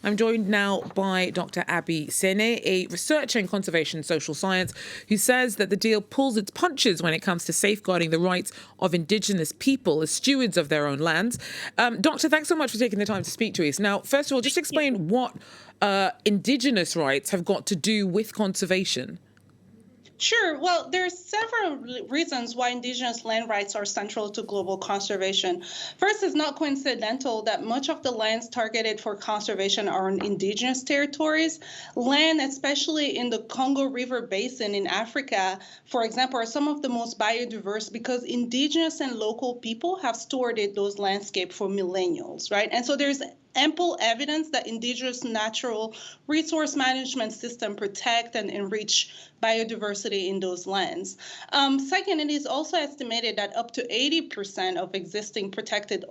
I'm joined now by Dr. Aby Sene, a researcher in conservation social science, who says that the deal pulls its punches when it comes to safeguarding the rights of Indigenous people as stewards of their own lands. Doctor, thanks so much for taking the time to speak to us. Now, first of all, just explain what Indigenous rights have got to do with conservation. Sure. Well, there's several reasons why Indigenous land rights are central to global conservation. First, it's not coincidental that much of the lands targeted for conservation are on Indigenous territories. Land, especially in the Congo River Basin in Africa, for example, are some of the most biodiverse because Indigenous and local people have stewarded those landscapes for millennials, right? And so there's ample evidence that Indigenous natural resource management systems protect and enrich biodiversity in those lands. Second, it is also estimated that up to 80% of existing protected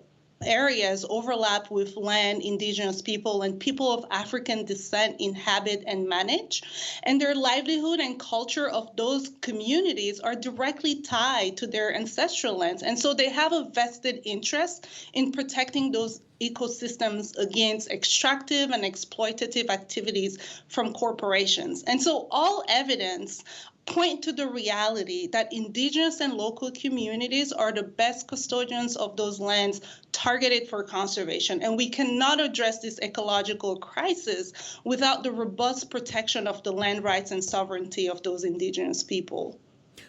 areas overlap with land Indigenous people and people of African descent inhabit and manage. And their livelihood and culture of those communities are directly tied to their ancestral lands. And so they have a vested interest in protecting those ecosystems against extractive and exploitative activities from corporations. And so all evidence point to the reality that Indigenous and local communities are the best custodians of those lands targeted for conservation. And we cannot address this ecological crisis without the robust protection of the land rights and sovereignty of those Indigenous people.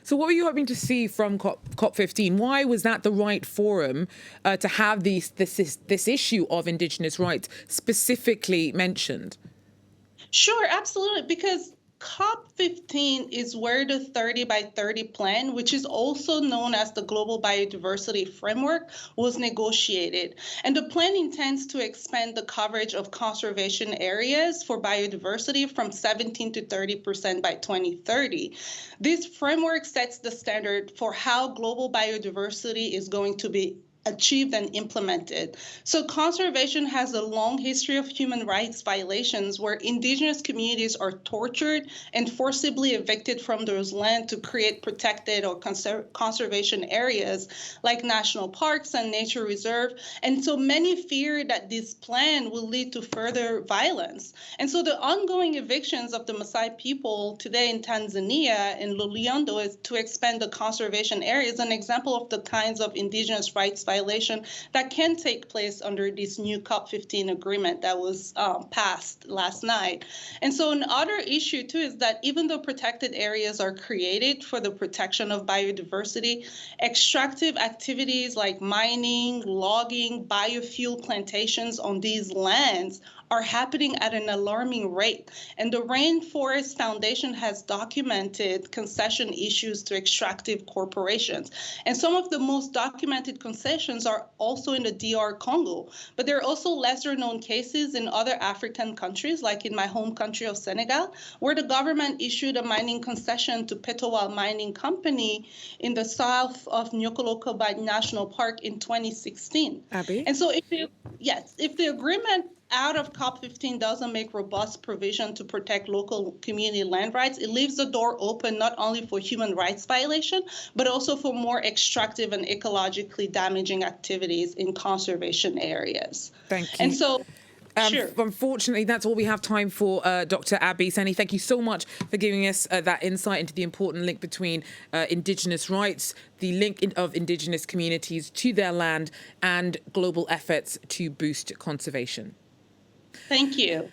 So what were you hoping to see from COP15? Why was that the right forum to have this issue of Indigenous rights specifically mentioned? Sure, absolutely, because COP15 is where the 30 by 30 plan, which is also known as the Global Biodiversity Framework, was negotiated. And the plan intends to expand the coverage of conservation areas for biodiversity from 17 to 30% by 2030. This framework sets the standard for how global biodiversity is going to be achieved and implemented. So conservation has a long history of human rights violations where Indigenous communities are tortured and forcibly evicted from those lands to create protected or conservation areas like national parks and nature reserve. And so many fear that this plan will lead to further violence. And so the ongoing evictions of the Maasai people today in Tanzania in Loliondo is to expand the conservation area is an example of the kinds of Indigenous rights violation that can take place under this new COP15 agreement that was passed last night. And so another issue too is that even though protected areas are created for the protection of biodiversity, extractive activities like mining, logging, biofuel plantations on these lands are happening at an alarming rate. And the Rainforest Foundation has documented concession issues to extractive corporations. And some of the most documented concessions are also in the DR Congo. But there are also lesser known cases in other African countries, like in my home country of Senegal, where the government issued a mining concession to Petowal Mining Company in the south of Nyokolokoba National Park in 2016. Aby? And so if the agreement out of COP15 doesn't make robust provision to protect local community land rights, it leaves the door open not only for human rights violation, but also for more extractive and ecologically damaging activities in conservation areas. Thank you. And so, sure. Unfortunately, that's all we have time for, Dr. Aby Sene. Thank you so much for giving us that insight into the important link between Indigenous rights, the link of Indigenous communities to their land, and global efforts to boost conservation. Thank you.